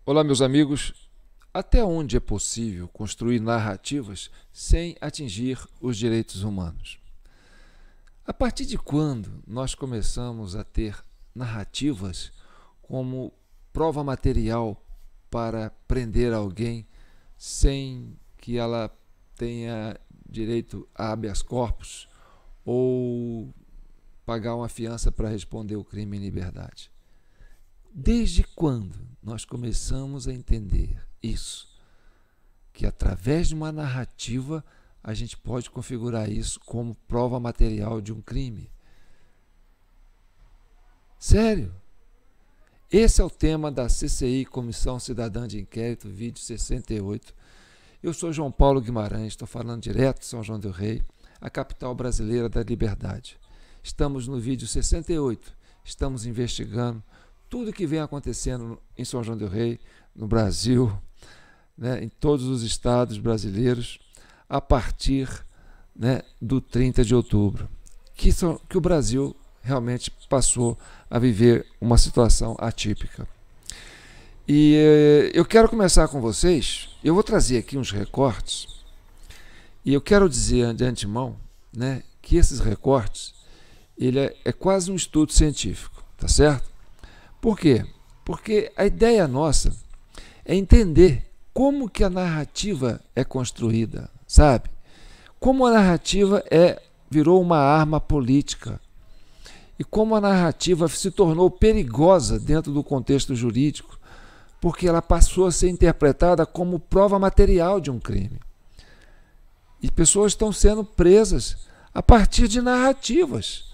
Olá, meus amigos. Até onde é possível construir narrativas sem atingir os direitos humanos? A partir de quando nós começamos a ter narrativas como prova material para prender alguém sem que ela tenha direito a habeas corpus ou pagar uma fiança para responder o crime em liberdade? Desde quando nós começamos a entender isso? Que através de uma narrativa a gente pode configurar isso como prova material de um crime. Sério? Esse é o tema da CCI, Comissão Cidadã de Inquérito, vídeo 68. Eu sou João Paulo Guimarães, estou falando direto de São João del Rei, a capital brasileira da liberdade. Estamos no vídeo 68, estamos investigando tudo que vem acontecendo em São João del Rei, no Brasil, né, em todos os estados brasileiros, a partir, né, do 30 de outubro, que o Brasil realmente passou a viver uma situação atípica. E eu quero começar com vocês, eu vou trazer aqui uns recortes, e eu quero dizer de antemão, né, que esses recortes ele é quase um estudo científico, tá certo? Por quê? Porque a ideia nossa é entender como que a narrativa é construída, sabe? Como a narrativa virou uma arma política e como a narrativa se tornou perigosa dentro do contexto jurídico, porque ela passou a ser interpretada como prova material de um crime. E pessoas estão sendo presas a partir de narrativas.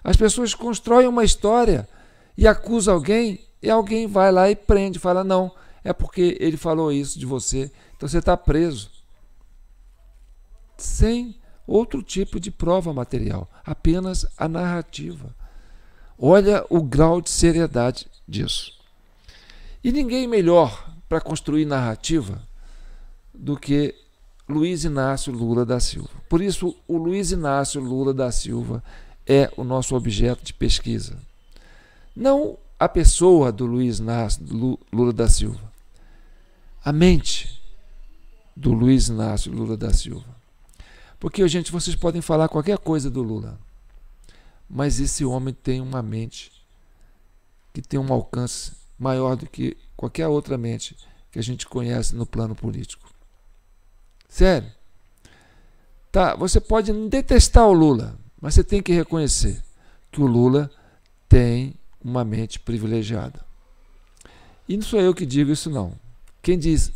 As pessoas constroem uma história e acusa alguém, e alguém vai lá e prende, fala, não, é porque ele falou isso de você, então você está preso. Sem outro tipo de prova material, apenas a narrativa. Olha o grau de seriedade disso. E ninguém melhor para construir narrativa do que Luiz Inácio Lula da Silva. Por isso, o Luiz Inácio Lula da Silva é o nosso objeto de pesquisa. Não a pessoa do Luiz Inácio Lula da Silva, a mente do Luiz Inácio Lula da Silva. Porque, gente, vocês podem falar qualquer coisa do Lula, mas esse homem tem uma mente que tem um alcance maior do que qualquer outra mente que a gente conhece no plano político. Sério. Tá, você pode detestar o Lula, mas você tem que reconhecer que o Lula tem uma mente privilegiada. E não sou eu que digo isso, não. Quem diz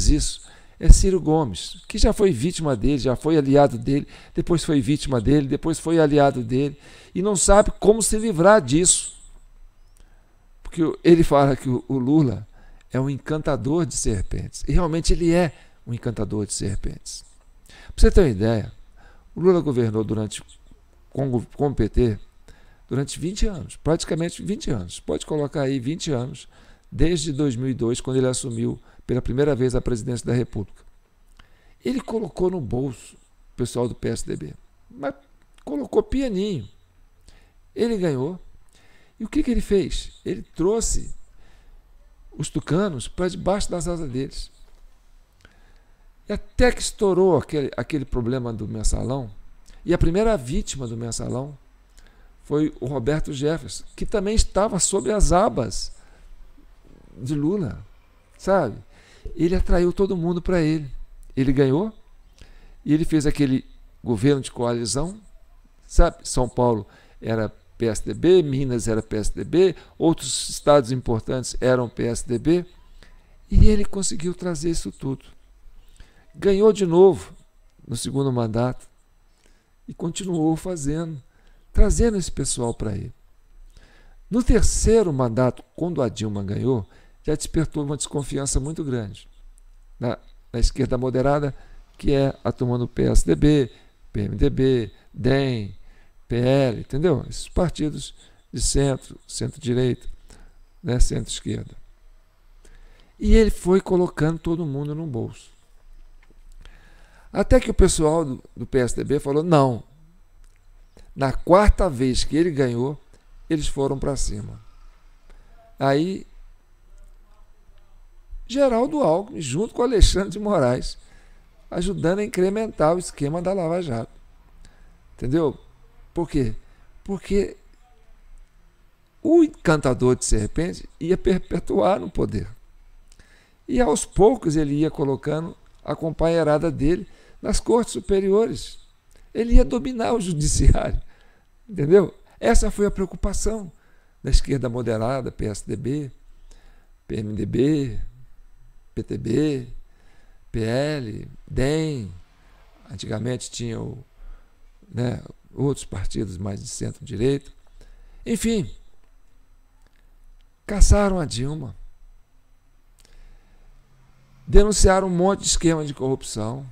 isso é Ciro Gomes, que já foi vítima dele, já foi aliado dele, depois foi vítima dele, depois foi aliado dele, e não sabe como se livrar disso. Porque ele fala que o Lula é um encantador de serpentes, e realmente ele é um encantador de serpentes. Para você ter uma ideia, o Lula governou com o PT durante 20 anos, praticamente 20 anos. Pode colocar aí 20 anos, desde 2002, quando ele assumiu pela primeira vez a presidência da República. Ele colocou no bolso o pessoal do PSDB, mas colocou pianinho. Ele ganhou. E o que ele fez? Ele trouxe os tucanos para debaixo das asas deles. E até que estourou aquele problema do mensalão, e a primeira vítima do mensalão foi o Roberto Jefferson, que também estava sob as abas de Lula, sabe? Ele atraiu todo mundo para ele. Ele ganhou e ele fez aquele governo de coalizão, sabe? São Paulo era PSDB, Minas era PSDB, outros estados importantes eram PSDB, e ele conseguiu trazer isso tudo. Ganhou de novo no segundo mandato e continuou trazendo esse pessoal para ele. No terceiro mandato, quando a Dilma ganhou, já despertou uma desconfiança muito grande na esquerda moderada, que é a turma do PSDB, PMDB, DEM, PL, entendeu? Esses partidos de centro, centro-direita, né, centro-esquerda. E ele foi colocando todo mundo no bolso. Até que o pessoal do PSDB falou, não, na quarta vez que ele ganhou, eles foram para cima. Aí Geraldo Alckmin, junto com Alexandre de Moraes, ajudando a incrementar o esquema da Lava Jato. Entendeu? Por quê? Porque o encantador de serpente ia perpetuar no poder. E aos poucos ele ia colocando a companheirada dele nas cortes superiores. Ele ia dominar o judiciário. Entendeu? Essa foi a preocupação da esquerda moderada, PSDB, PMDB, PTB, PL, DEM. Antigamente tinha outros partidos mais de centro-direita. Enfim, caçaram a Dilma. Denunciaram um monte de esquema de corrupção.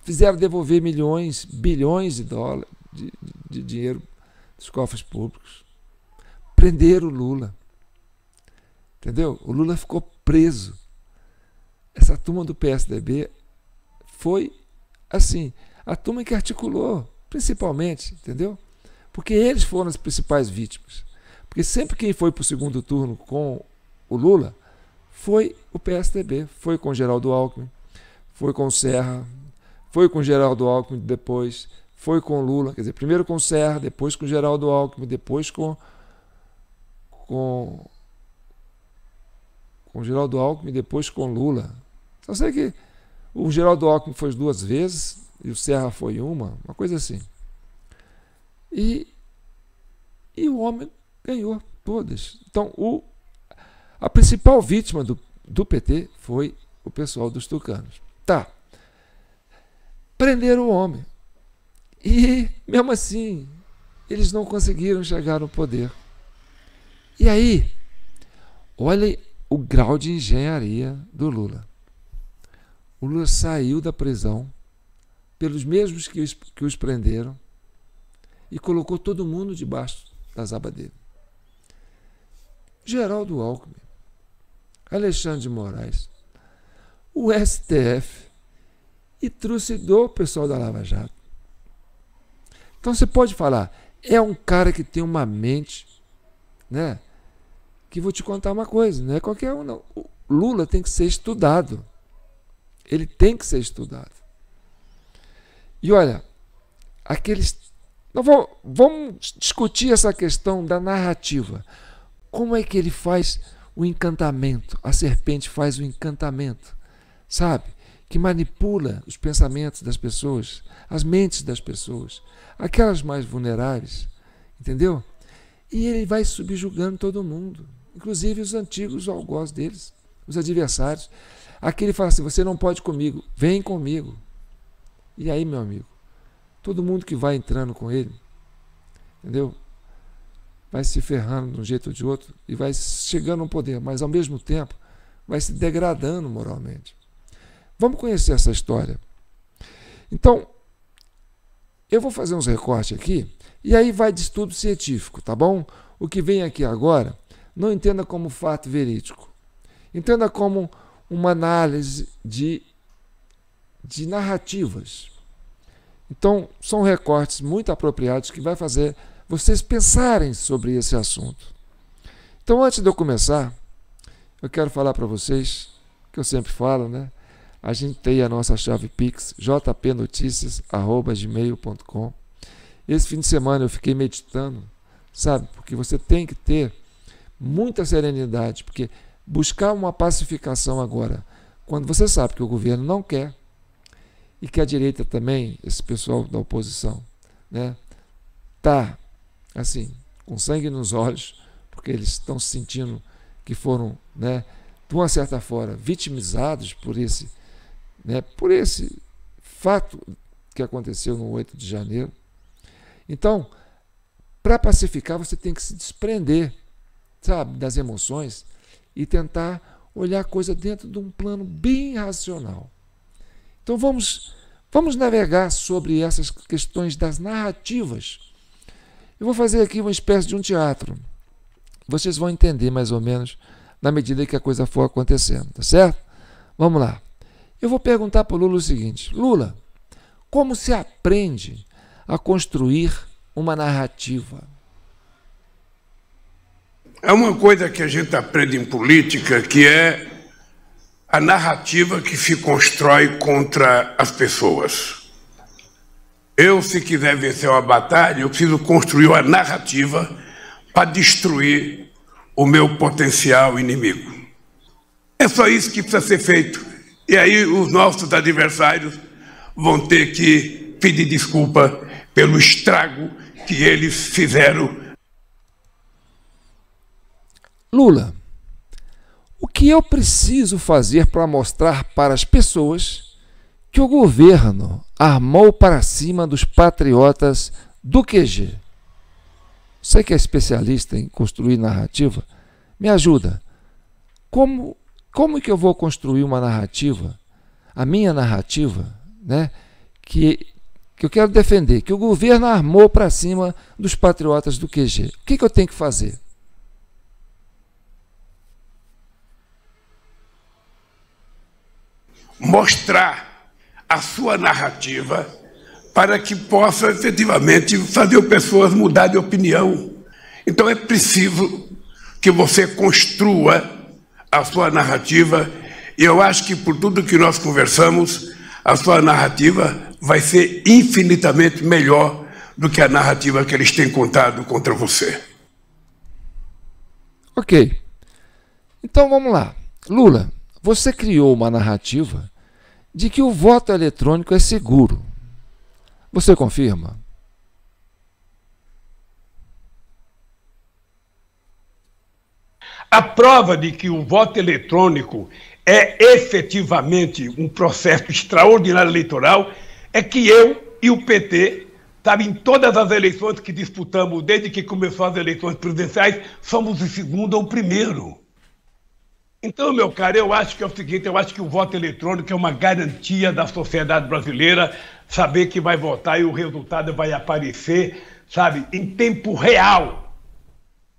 Fizeram devolver milhões, bilhões de dólares de dinheiro dos cofres públicos. Prenderam o Lula. Entendeu? O Lula ficou preso. Essa turma do PSDB foi, assim, a turma que articulou, principalmente, entendeu? Porque eles foram as principais vítimas. Porque sempre quem foi para o segundo turno com o Lula foi o PSDB, foi com o Geraldo Alckmin, foi com o Serra, foi com o Geraldo Alckmin depois, foi com o Lula, quer dizer, primeiro com o Serra, depois com o Geraldo Alckmin, depois com o Geraldo Alckmin, depois com o Lula. Só sei que o Geraldo Alckmin foi 2 vezes e o Serra foi uma coisa assim. E o homem ganhou todas. Então, a principal vítima do PT foi o pessoal dos tucanos. Tá. Prenderam o homem. E, mesmo assim, eles não conseguiram chegar no poder. E aí, olha o grau de engenharia do Lula. O Lula saiu da prisão pelos mesmos que os prenderam e colocou todo mundo debaixo das abas dele. Geraldo Alckmin, Alexandre de Moraes, o STF e trucidou o pessoal da Lava Jato. Então você pode falar, é um cara que tem uma mente, né? Que vou te contar uma coisa, não é qualquer um, não. O Lula tem que ser estudado. Ele tem que ser estudado. E olha, vamos discutir essa questão da narrativa. Como é que ele faz o encantamento? A serpente faz o encantamento, sabe? Que manipula os pensamentos das pessoas, as mentes das pessoas, aquelas mais vulneráveis, entendeu? E ele vai subjugando todo mundo, inclusive os antigos algozes deles, os adversários. Aqui ele fala assim, você não pode comigo, vem comigo. E aí, meu amigo, todo mundo que vai entrando com ele, entendeu? Vai se ferrando de um jeito ou de outro e vai chegando ao poder, mas ao mesmo tempo vai se degradando moralmente. Vamos conhecer essa história. Então, eu vou fazer uns recortes aqui e aí vai de estudo científico, tá bom? O que vem aqui agora, não entenda como fato verídico. Entenda como uma análise de narrativas. Então, são recortes muito apropriados que vai fazer vocês pensarem sobre esse assunto. Então, antes de eu começar, eu quero falar para vocês, que eu sempre falo, né? A gente tem a nossa chave Pix, jpnoticias@gmail.com. Esse fim de semana eu fiquei meditando, sabe? Porque você tem que ter muita serenidade, porque buscar uma pacificação agora, quando você sabe que o governo não quer, e que a direita também, esse pessoal da oposição, né, tá assim, com sangue nos olhos, porque eles estão se sentindo que foram, né, de uma certa forma, vitimizados por esse fato que aconteceu no 8 de janeiro. Então, para pacificar, você tem que se desprender, sabe, das emoções e tentar olhar a coisa dentro de um plano bem racional. Então vamos navegar sobre essas questões das narrativas. Eu vou fazer aqui uma espécie de um teatro. Vocês vão entender mais ou menos na medida que a coisa for acontecendo, tá certo? Vamos lá. Eu vou perguntar para o Lula o seguinte: Lula, como se aprende a construir uma narrativa? É uma coisa que a gente aprende em política, que é a narrativa que se constrói contra as pessoas. Eu, se quiser vencer uma batalha, eu preciso construir uma narrativa para destruir o meu potencial inimigo. É só isso que precisa ser feito. E aí os nossos adversários vão ter que pedir desculpa pelo estrago que eles fizeram. Lula, o que eu preciso fazer para mostrar para as pessoas que o governo armou para cima dos patriotas do QG? Você que é especialista em construir narrativa, me ajuda. Como que eu vou construir uma narrativa, a minha narrativa, né, que eu quero defender, que o governo armou para cima dos patriotas do QG? O que eu tenho que fazer? Mostrar a sua narrativa para que possa efetivamente fazer pessoas mudar de opinião. Então é preciso que você construa a sua narrativa, e eu acho que por tudo que nós conversamos, a sua narrativa vai ser infinitamente melhor do que a narrativa que eles têm contado contra você. Ok. Então vamos lá. Lula, você criou uma narrativa de que o voto eletrônico é seguro. Você confirma? A prova de que o voto eletrônico é efetivamente um processo extraordinário eleitoral é que eu e o PT, sabe, em todas as eleições que disputamos, desde que começou as eleições presidenciais, somos o segundo ou o primeiro. Então, meu caro, eu acho que é o seguinte, eu acho que o voto eletrônico é uma garantia da sociedade brasileira, saber que vai votar e o resultado vai aparecer, sabe, em tempo real,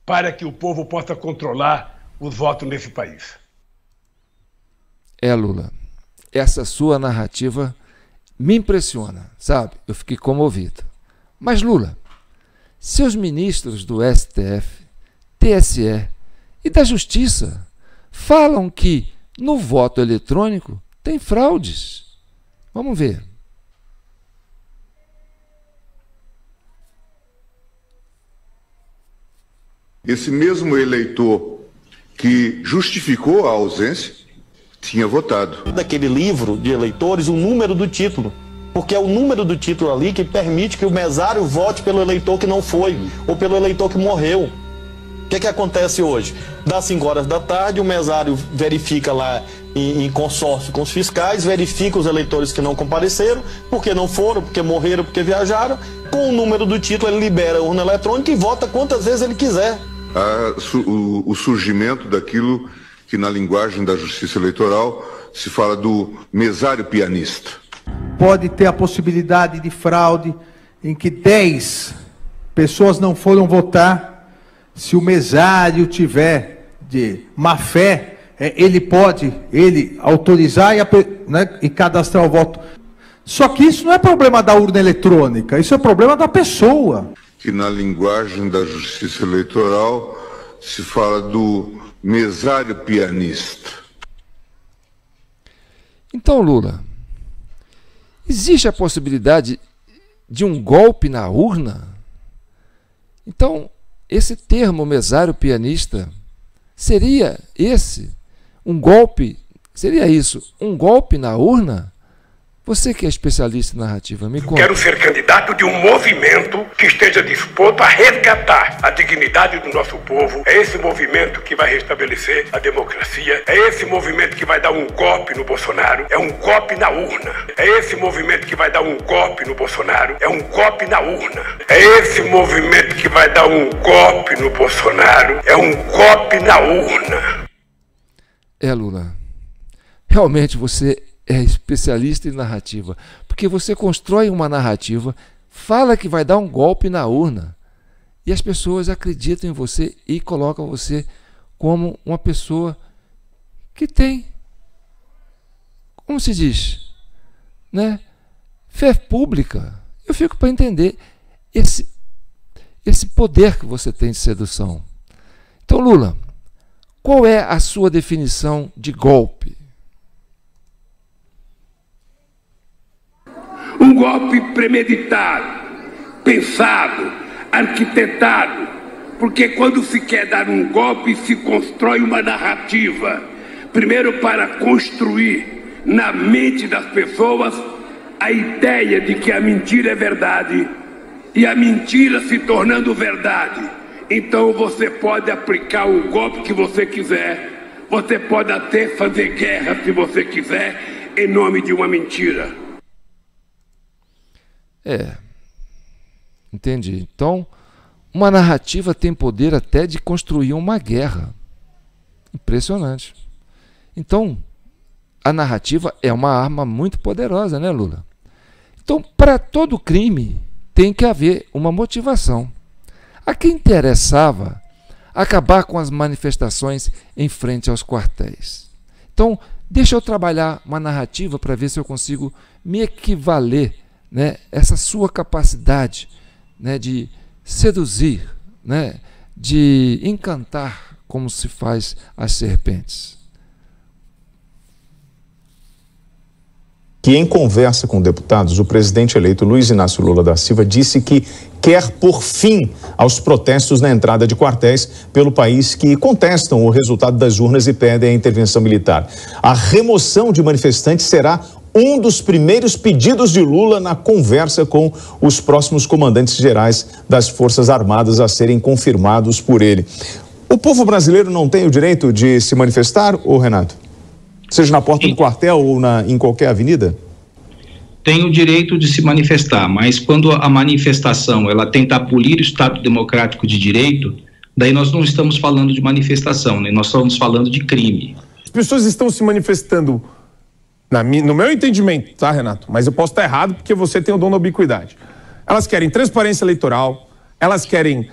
para que o povo possa controlar os votos nesse país. Lula, essa sua narrativa me impressiona, sabe? Eu fiquei comovido. Mas, Lula, seus ministros do STF, TSE e da Justiça falam que no voto eletrônico tem fraudes. Vamos ver. Esse mesmo eleitor que justificou a ausência tinha votado. Daquele livro de eleitores, o número do título. Porque é o número do título ali que permite que o mesário vote pelo eleitor que não foi, ou pelo eleitor que morreu. O que acontece hoje? Das 5 horas da tarde, o mesário verifica lá em consórcio com os fiscais, verifica os eleitores que não compareceram, porque não foram, porque morreram, porque viajaram. Com o número do título, ele libera a urna eletrônica e vota quantas vezes ele quiser. O surgimento daquilo que na linguagem da justiça eleitoral se fala do mesário pianista. Pode ter a possibilidade de fraude em que 10 pessoas não foram votar. Se o mesário tiver de má fé, ele pode autorizar e cadastrar o voto. Só que isso não é problema da urna eletrônica, isso é problema da pessoa. Que na linguagem da justiça eleitoral se fala do mesário pianista. Então, Lula, existe a possibilidade de um golpe na urna? Então, esse termo mesário pianista seria um golpe? Seria isso, um golpe na urna? Você que é especialista em narrativa, me conta. Quero ser candidato de um movimento que esteja disposto a resgatar a dignidade do nosso povo. É esse movimento que vai restabelecer a democracia. É esse movimento que vai dar um golpe no Bolsonaro. É um golpe na urna. É esse movimento que vai dar um golpe no Bolsonaro. É um golpe na urna. É esse movimento que vai dar um golpe no Bolsonaro. É um golpe na urna. Lula, realmente você é especialista em narrativa, porque você constrói uma narrativa, fala que vai dar um golpe na urna, e as pessoas acreditam em você e colocam você como uma pessoa que tem, como se diz, né, fé pública. Eu fico para entender esse poder que você tem de sedução. Então, Lula, qual é a sua definição de golpe? Um golpe premeditado, pensado, arquitetado, porque quando se quer dar um golpe, se constrói uma narrativa. Primeiro, para construir na mente das pessoas a ideia de que a mentira é verdade, e a mentira se tornando verdade. Então você pode aplicar o golpe que você quiser, você pode até fazer guerra se você quiser, em nome de uma mentira. Entendi. Então, uma narrativa tem poder até de construir uma guerra. Impressionante. Então, a narrativa é uma arma muito poderosa, né, Lula? Então, para todo crime, tem que haver uma motivação. A quem interessava acabar com as manifestações em frente aos quartéis. Então, deixa eu trabalhar uma narrativa para ver se eu consigo me equivaler, né, essa sua capacidade, né, de seduzir, né, de encantar como se faz as serpentes. Que em conversa com deputados, o presidente eleito Luiz Inácio Lula da Silva disse que quer pôr fim aos protestos na entrada de quartéis pelo país que contestam o resultado das urnas e pedem a intervenção militar. A remoção de manifestantes será um dos primeiros pedidos de Lula na conversa com os próximos comandantes gerais das Forças Armadas a serem confirmados por ele. O povo brasileiro não tem o direito de se manifestar, ô Renato? Seja na porta do quartel ou em qualquer avenida? Tem o direito de se manifestar, mas quando a manifestação ela tenta abolir o Estado Democrático de Direito, daí nós não estamos falando de manifestação, né? Nós estamos falando de crime. As pessoas estão se manifestando, no meu entendimento, tá, Renato? Mas eu posso estar errado porque você tem o dom da ubiquidade. Elas querem transparência eleitoral, elas querem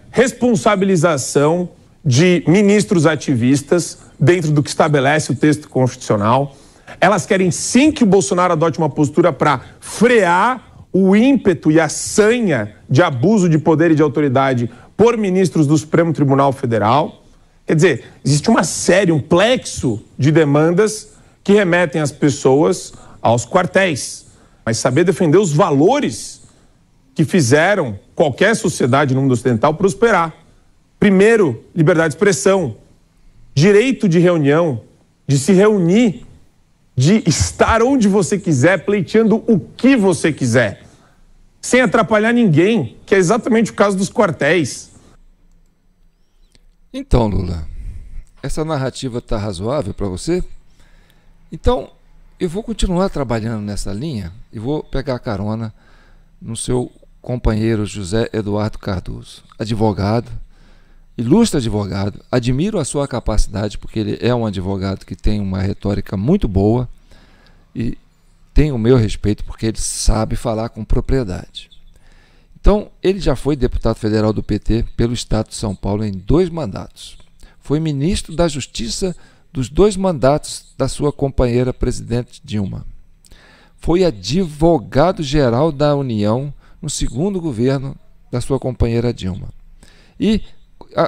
responsabilização de ministros ativistas dentro do que estabelece o texto constitucional. Elas querem sim que o Bolsonaro adote uma postura para frear o ímpeto e a sanha de abuso de poder e de autoridade por ministros do Supremo Tribunal Federal. Quer dizer, existe uma série, um plexo de demandas que remetem as pessoas aos quartéis. Mas saber defender os valores que fizeram qualquer sociedade no mundo ocidental prosperar. Primeiro, liberdade de expressão, direito de reunião, de se reunir, de estar onde você quiser, pleiteando o que você quiser, sem atrapalhar ninguém, que é exatamente o caso dos quartéis. Então, Lula, essa narrativa está razoável para você? Então, eu vou continuar trabalhando nessa linha e vou pegar carona no seu companheiro José Eduardo Cardoso, advogado, ilustre advogado. Admiro a sua capacidade, porque ele é um advogado que tem uma retórica muito boa e tem o meu respeito porque ele sabe falar com propriedade. Então, ele já foi deputado federal do PT pelo Estado de São Paulo em 2 mandatos. Foi ministro da Justiça dos 2 mandatos da sua companheira presidente Dilma. Foi advogado-geral da União no 2º governo da sua companheira Dilma. E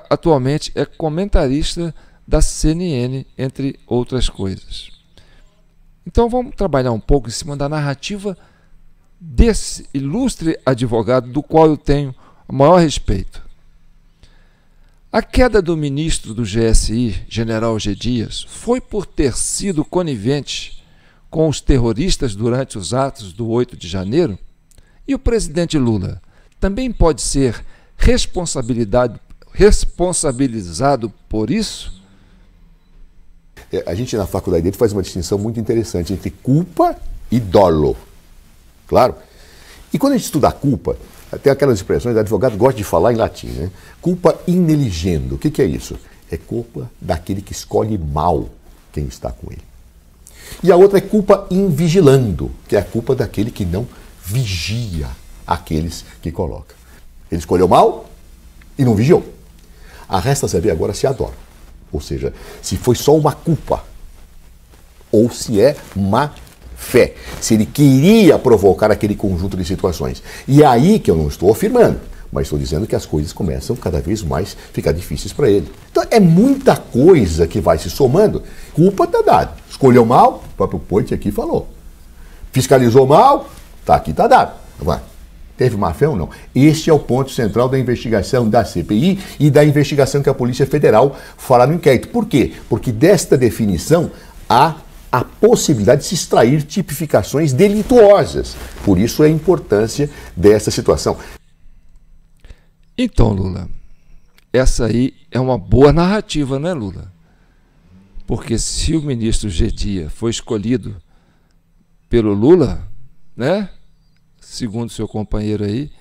atualmente é comentarista da CNN, entre outras coisas. Então vamos trabalhar um pouco em cima da narrativa desse ilustre advogado do qual eu tenho o maior respeito. A queda do ministro do GSI, General G. Dias, foi por ter sido conivente com os terroristas durante os atos do 8 de janeiro? E o presidente Lula também pode ser responsabilizado por isso? A gente na faculdade dele faz uma distinção muito interessante entre culpa e dolo. Claro? E quando a gente estuda a culpa, tem aquelas expressões, o advogado gosta de falar em latim, né? Culpa ineligendo. O que é isso? É culpa daquele que escolhe mal quem está com ele. E a outra é culpa invigilando, que é a culpa daquele que não vigia aqueles que coloca. Ele escolheu mal e não vigiou. A resta saber agora se adora. Ou seja, se foi só uma culpa ou se é má fé. Se ele queria provocar aquele conjunto de situações. E é aí que eu não estou afirmando, mas estou dizendo que as coisas começam cada vez mais a ficar difíceis para ele. Então é muita coisa que vai se somando. Culpa está dada. Escolheu mal, o próprio Poit aqui falou. Fiscalizou mal, Tá aqui, tá dado. Agora, teve má-fé ou não? Este é o ponto central da investigação da CPI e da investigação que a Polícia Federal fará no inquérito. Por quê? Porque desta definição há a possibilidade de se extrair tipificações delituosas. Por isso a importância dessa situação. Então, Lula, essa aí é uma boa narrativa, né, Lula? Porque se o ministro G. Dias foi escolhido pelo Lula, né, segundo seu companheiro aí,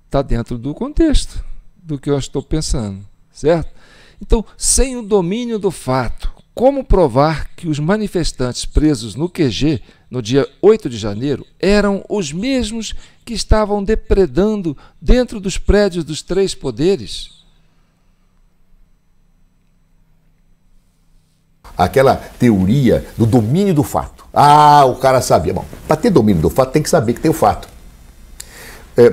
está dentro do contexto do que eu estou pensando, certo? Então, sem o domínio do fato, como provar que os manifestantes presos no QG, no dia 8 de janeiro, eram os mesmos que estavam depredando dentro dos prédios dos três poderes? Aquela teoria do domínio do fato. Ah, o cara sabia. Bom, para ter domínio do fato, tem que saber que tem o fato.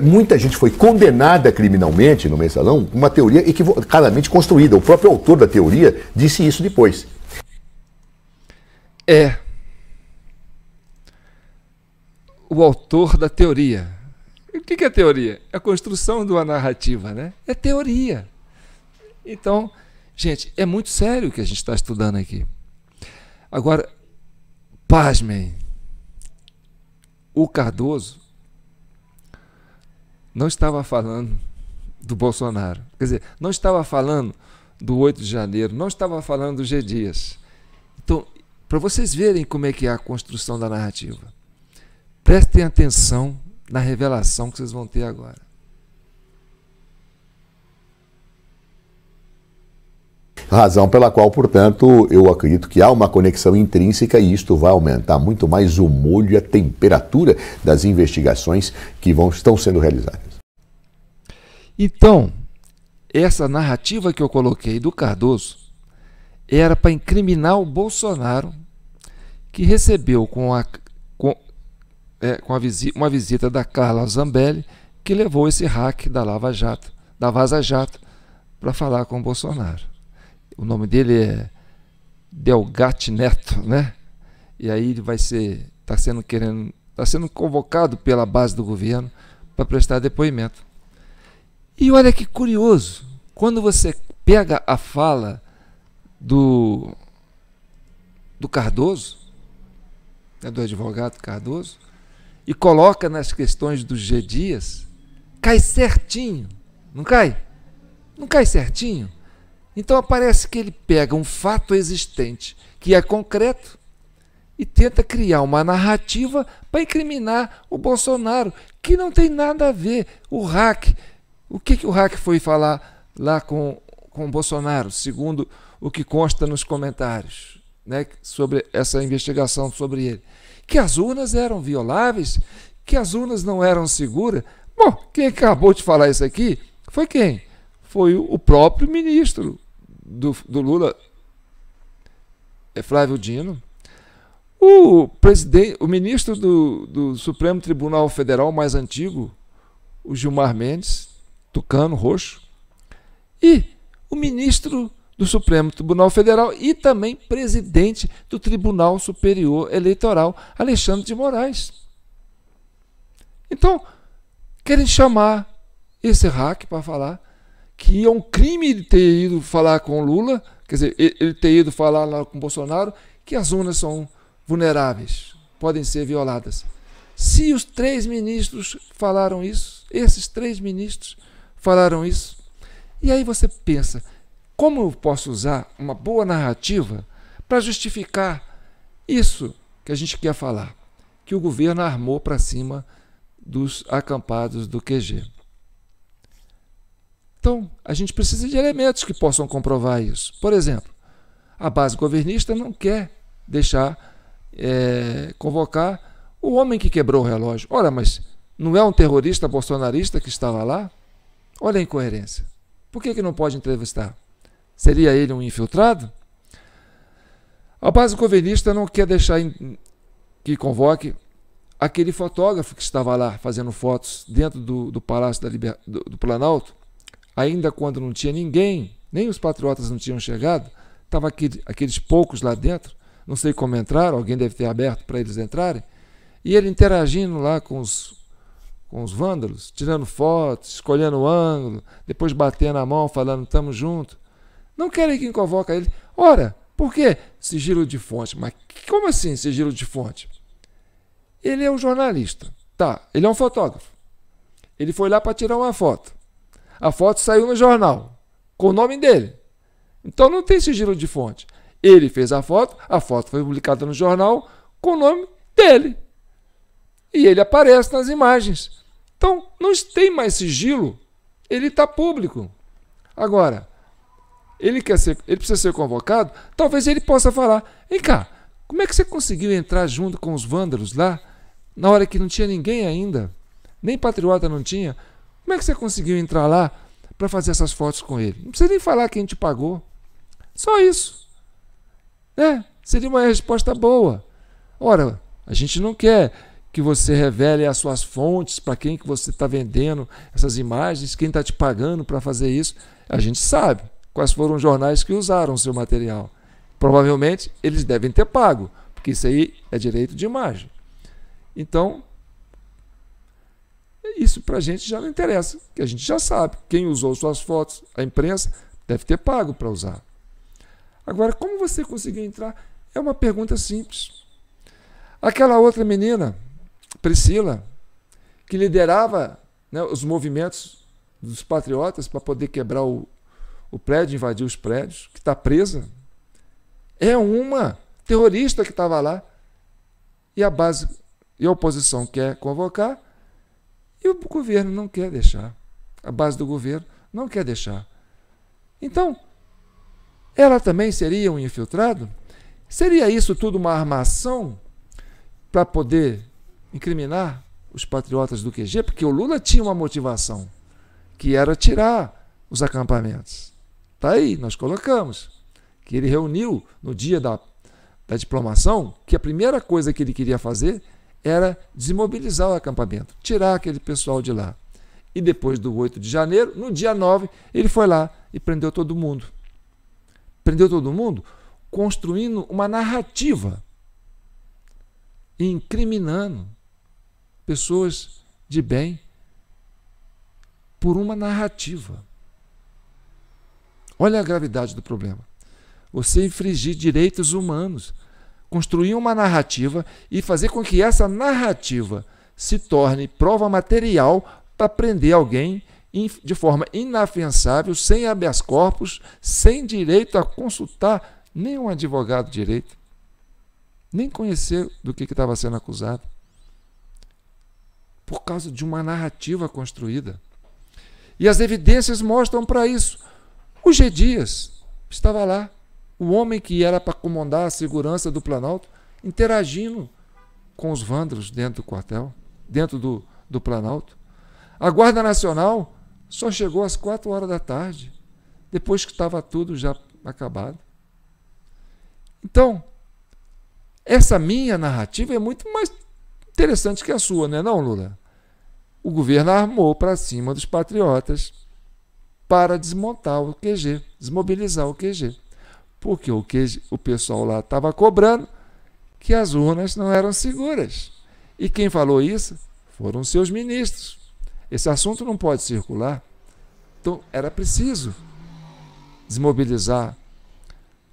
Muita gente foi condenada criminalmente no Mensalão com uma teoria equivocadamente construída. O próprio autor da teoria disse isso depois. O autor da teoria. O que é teoria? É a construção de uma narrativa, né? É teoria. Então, gente, é muito sério o que a gente está estudando aqui. Agora, pasmem, o Cardoso não estava falando do Bolsonaro. Quer dizer, não estava falando do 8 de janeiro, não estava falando do G. Dias. Então, para vocês verem como é que é a construção da narrativa, prestem atenção na revelação que vocês vão ter agora. Razão pela qual, portanto, eu acredito que há uma conexão intrínseca e isto vai aumentar muito mais o molho e a temperatura das investigações que estão sendo realizadas. Então, essa narrativa que eu coloquei do Cardoso era para incriminar o Bolsonaro, que recebeu uma visita da Carla Zambelli, que levou esse hack da Lava Jato, da Vaza Jato, para falar com o Bolsonaro. O nome dele é Delgatti Neto, né? E aí ele está sendo convocado pela base do governo para prestar depoimento. E olha que curioso, quando você pega a fala do Cardoso, né, do advogado Cardoso, e coloca nas questões do G. Dias, cai certinho, não cai? Não cai certinho? Então parece que ele pega um fato existente, que é concreto, e tenta criar uma narrativa para incriminar o Bolsonaro, que não tem nada a ver. O hack, o que o hack foi falar lá com o Bolsonaro, segundo o que consta nos comentários, né, sobre essa investigação sobre ele? Que as urnas eram violáveis, que as urnas não eram seguras. Bom, quem acabou de falar isso aqui foi quem? Foi o próprio ministro do Lula, Flávio Dino. O ministro do Supremo Tribunal Federal mais antigo, o Gilmar Mendes, tucano, roxo, e o ministro do Supremo Tribunal Federal e também presidente do Tribunal Superior Eleitoral, Alexandre de Moraes. Então, querem chamar esse hack para falar que é um crime ele ter ido falar com o Lula, quer dizer, ele ter ido falar lá com o Bolsonaro, que as urnas são vulneráveis, podem ser violadas. Se os três ministros falaram isso, esses três ministros falaram isso, e aí você pensa, como eu posso usar uma boa narrativa para justificar isso que a gente quer falar, que o governo armou para cima dos acampados do QG? Então, a gente precisa de elementos que possam comprovar isso. Por exemplo, a base governista não quer deixar convocar o homem que quebrou o relógio. Ora, mas não é um terrorista bolsonarista que estava lá? Olha a incoerência. Por que não pode entrevistar? Seria ele um infiltrado? A base governista não quer deixar que convoque aquele fotógrafo que estava lá fazendo fotos dentro do Palácio do Planalto, ainda quando não tinha ninguém, nem os patriotas não tinham chegado, estavam aqueles poucos lá dentro, não sei como entraram, alguém deve ter aberto para eles entrarem, e ele interagindo lá com os vândalos, tirando fotos, escolhendo o ângulo, depois batendo a mão, falando estamos juntos. Não querem quem convoca ele. Ora, por quê? Sigilo de fonte. Mas como assim sigilo de fonte? Ele é um jornalista. Tá, ele é um fotógrafo. Ele foi lá para tirar uma foto. A foto saiu no jornal, com o nome dele. Então não tem sigilo de fonte. Ele fez a foto foi publicada no jornal com o nome dele. E ele aparece nas imagens. Então, não tem mais sigilo, ele está público. Agora, ele precisa ser convocado, talvez ele possa falar, vem cá, como é que você conseguiu entrar junto com os vândalos lá, na hora que não tinha ninguém ainda, nem patriota não tinha, como é que você conseguiu entrar lá para fazer essas fotos com ele? Não precisa nem falar quem te pagou, só isso. Seria uma resposta boa. Ora, a gente não quer que você revele as suas fontes, para quem que você está vendendo essas imagens, quem está te pagando para fazer isso. A gente sabe quais foram os jornais que usaram o seu material. Provavelmente eles devem ter pago, porque isso aí é direito de imagem. Então, isso para a gente já não interessa, que a gente já sabe. Quem usou suas fotos, a imprensa, deve ter pago para usar. Agora, como você conseguiu entrar? É uma pergunta simples. Aquela outra menina, Priscila, que liderava, né, os movimentos dos patriotas para poder quebrar o prédio, invadir os prédios, que está presa, é uma terrorista que estava lá. E a base e a oposição quer convocar e o governo não quer deixar. A base do governo não quer deixar. Então, ela também seria um infiltrado? Seria isso tudo uma armação para poder incriminar os patriotas do QG? Porque o Lula tinha uma motivação, que era tirar os acampamentos. Está aí, nós colocamos. Que ele reuniu no dia da diplomação, que a primeira coisa que ele queria fazer era desmobilizar o acampamento, tirar aquele pessoal de lá. E depois do 8 de janeiro, no dia 9, ele foi lá e prendeu todo mundo. Prendeu todo mundo construindo uma narrativa e incriminando pessoas de bem por uma narrativa. Olha a gravidade do problema. Você infringir direitos humanos, construir uma narrativa e fazer com que essa narrativa se torne prova material para prender alguém de forma inafensável, sem habeas corpus, sem direito a consultar nenhum advogado de direito, nem conhecer do que estava sendo acusado, por causa de uma narrativa construída. E as evidências mostram para isso. O G. Dias estava lá, o homem que era para comandar a segurança do Planalto, interagindo com os vândalos dentro do quartel, dentro do Planalto. A Guarda Nacional só chegou às 4 horas da tarde, depois que estava tudo já acabado. Então, essa minha narrativa é muito mais interessante que a sua, não é não, Lula? O governo armou para cima dos patriotas para desmontar o QG, desmobilizar o QG. Porque o pessoal lá estava cobrando que as urnas não eram seguras. E quem falou isso foram seus ministros. Esse assunto não pode circular. Então, era preciso desmobilizar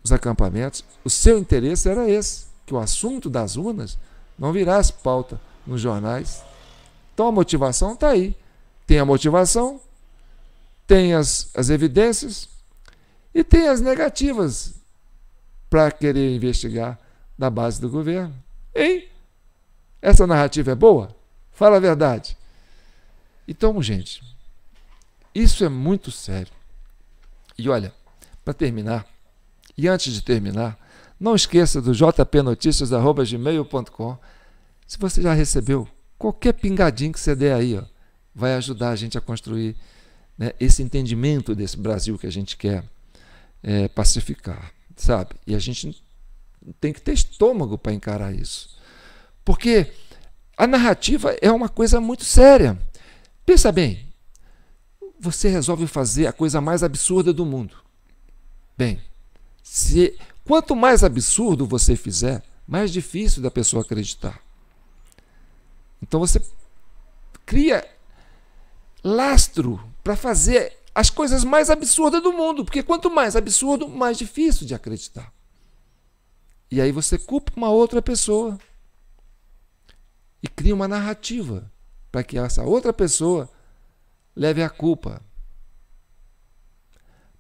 os acampamentos. O seu interesse era esse, que o assunto das urnas não virasse pauta nos jornais. Então, a motivação está aí. Tem a motivação, tem as evidências e tem as negativas para querer investigar da base do governo. Hein? Essa narrativa é boa? Fala a verdade. Então, gente, isso é muito sério. E olha, para terminar, e antes de terminar, não esqueça do jpnoticias@gmail.com. Se você já recebeu qualquer pingadinho que você der aí, ó, vai ajudar a gente a construir, né, esse entendimento desse Brasil que a gente quer pacificar, sabe? E a gente tem que ter estômago para encarar isso. Porque a narrativa é uma coisa muito séria. Pensa bem, você resolve fazer a coisa mais absurda do mundo. Bem, quanto mais absurdo você fizer, mais difícil da pessoa acreditar. Então você cria lastro para fazer as coisas mais absurdas do mundo, porque quanto mais absurdo, mais difícil de acreditar. E aí você culpa uma outra pessoa e cria uma narrativa para que essa outra pessoa leve a culpa.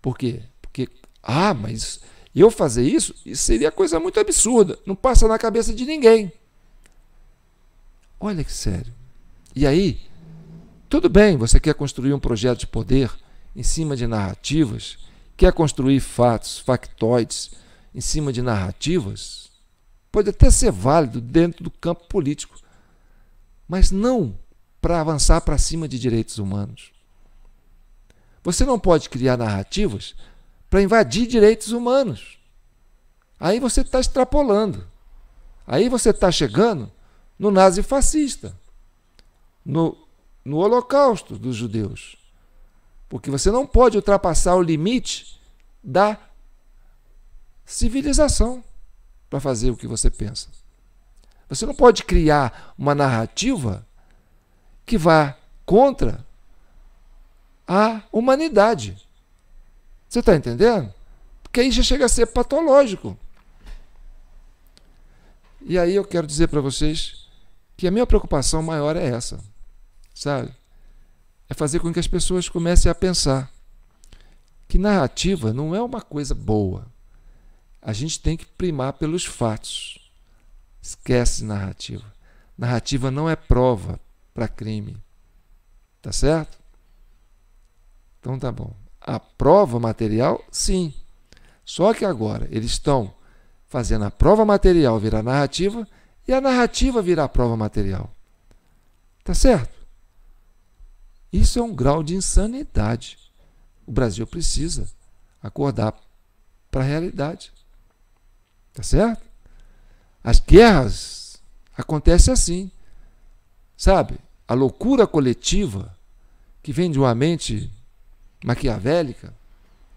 Por quê? Porque, mas eu fazer isso seria coisa muito absurda, não passa na cabeça de ninguém. Olha que sério. E aí, tudo bem, você quer construir um projeto de poder em cima de narrativas, quer construir fatos, factoides em cima de narrativas, pode até ser válido dentro do campo político, mas não para avançar para cima de direitos humanos. Você não pode criar narrativas para invadir direitos humanos. Aí você está extrapolando. Aí você está chegando no nazifascista, no holocausto dos judeus. Porque você não pode ultrapassar o limite da civilização para fazer o que você pensa. Você não pode criar uma narrativa que vá contra a humanidade. Você está entendendo? Porque aí já chega a ser patológico. E aí eu quero dizer para vocês que a minha preocupação maior é essa, sabe? É fazer com que as pessoas comecem a pensar que narrativa não é uma coisa boa. A gente tem que primar pelos fatos. Esquece narrativa. Narrativa não é prova para crime. Tá certo? Então tá bom. A prova material, sim. Só que agora eles estão fazendo a prova material virar narrativa e a narrativa virar prova material. Tá certo? Isso é um grau de insanidade. O Brasil precisa acordar para a realidade. Tá certo? As guerras acontecem assim. Sabe? A loucura coletiva que vem de uma mente maquiavélica,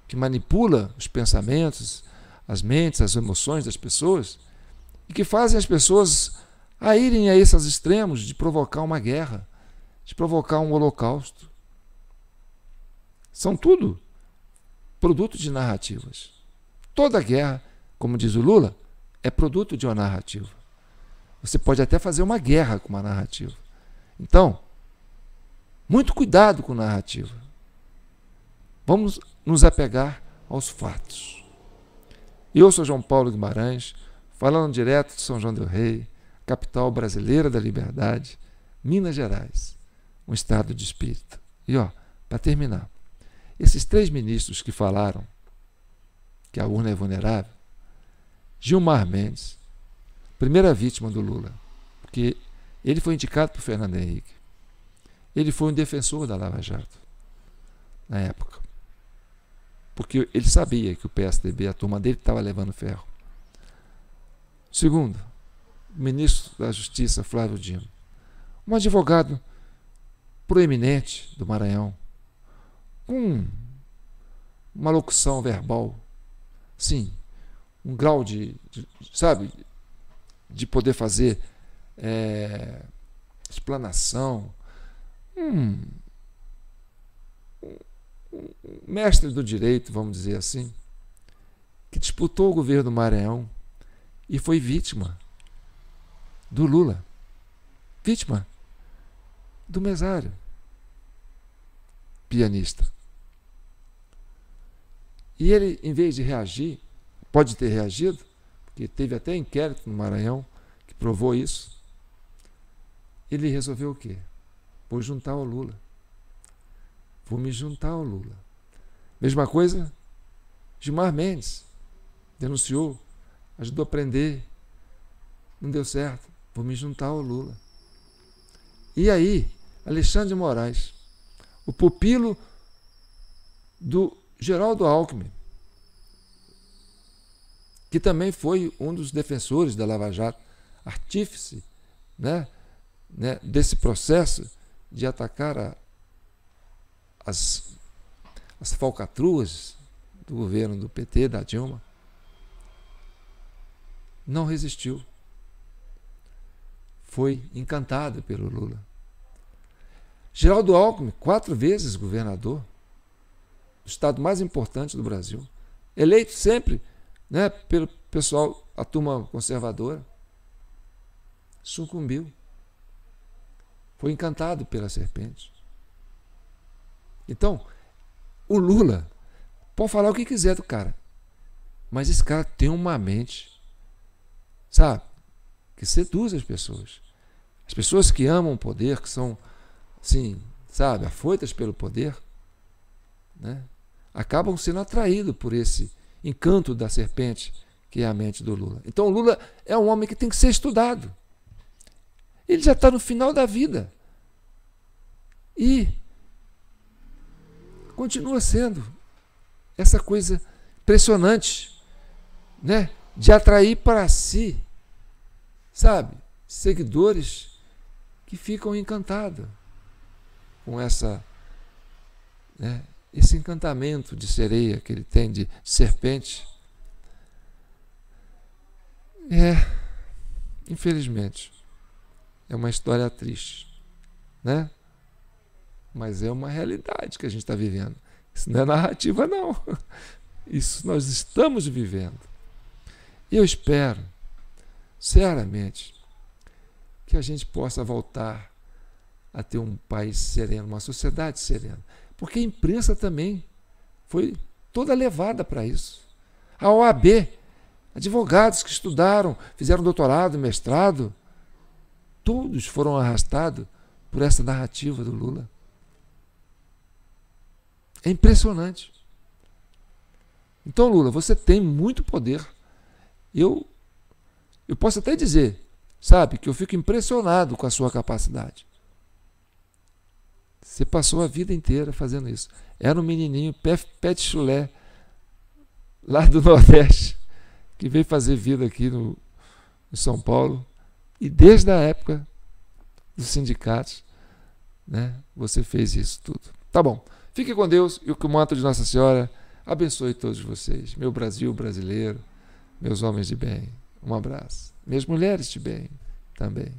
que manipula os pensamentos, as mentes, as emoções das pessoas e que fazem as pessoas a irem a esses extremos de provocar uma guerra, de provocar um holocausto. São tudo produto de narrativas. Toda guerra, como diz o Lula, é produto de uma narrativa. Você pode até fazer uma guerra com uma narrativa. Então, muito cuidado com narrativa. Vamos nos apegar aos fatos. Eu sou João Paulo Guimarães, falando direto de São João del Rei, capital brasileira da liberdade, Minas Gerais, um estado de espírito. E para terminar, esses 3 ministros que falaram que a urna é vulnerável, Gilmar Mendes, primeira vítima do Lula, porque ele foi indicado por Fernando Henrique. Ele foi um defensor da Lava Jato, na época. Porque ele sabia que o PSDB, a turma dele, estava levando ferro. Segundo, o ministro da Justiça, Flávio Dino, um advogado proeminente do Maranhão, com uma locução verbal, sim, um grau de poder fazer explanação, mestre do direito, vamos dizer assim, que disputou o governo do Maranhão e foi vítima do Lula, vítima do mesário, pianista. E ele, em vez de reagir, pode ter reagido, porque teve até inquérito no Maranhão que provou isso, ele resolveu o quê? Vou juntar ao Lula. Vou me juntar ao Lula. Mesma coisa, Gilmar Mendes denunciou, ajudou a prender, não deu certo, vou me juntar ao Lula. E aí, Alexandre de Moraes, o pupilo do Geraldo Alckmin, que também foi um dos defensores da Lava Jato, artífice desse processo de atacar as falcatruas do governo do PT, da Dilma, não resistiu. foi encantado pelo Lula. Geraldo Alckmin, 4 vezes governador do estado mais importante do Brasil, eleito sempre, né, pelo pessoal, a turma conservadora, sucumbiu. Foi encantado pela serpente. Então, o Lula pode falar o que quiser do cara, mas esse cara tem uma mente, sabe, que seduz as pessoas. As pessoas que amam o poder, que são, assim, sabe, afoitas pelo poder, né, acabam sendo atraídos por esse encanto da serpente, que é a mente do Lula. Então o Lula é um homem que tem que ser estudado. Ele já está no final da vida. E continua sendo essa coisa impressionante, né, de atrair para si, sabe, seguidores que ficam encantados com essa, né, esse encantamento de sereia que ele tem, de serpente. Infelizmente, é uma história triste, né? Mas é uma realidade que a gente está vivendo. Isso não é narrativa, não. Isso nós estamos vivendo. E eu espero, sinceramente, que a gente possa voltar a ter um país sereno, uma sociedade serena. Porque a imprensa também foi toda levada para isso. A OAB, advogados que estudaram, fizeram doutorado, mestrado, todos foram arrastados por essa narrativa do Lula. É impressionante. Então, Lula, você tem muito poder. Eu posso até dizer, sabe, que eu fico impressionado com a sua capacidade. Você passou a vida inteira fazendo isso. Era um menininho, pé de chulé, lá do Nordeste, que veio fazer vida aqui em São Paulo. E desde a época dos sindicatos, né, você fez isso tudo. Tá bom. Fique com Deus e que o manto de Nossa Senhora abençoe todos vocês. Meu Brasil brasileiro, meus homens de bem. Um abraço. Minhas mulheres de bem também.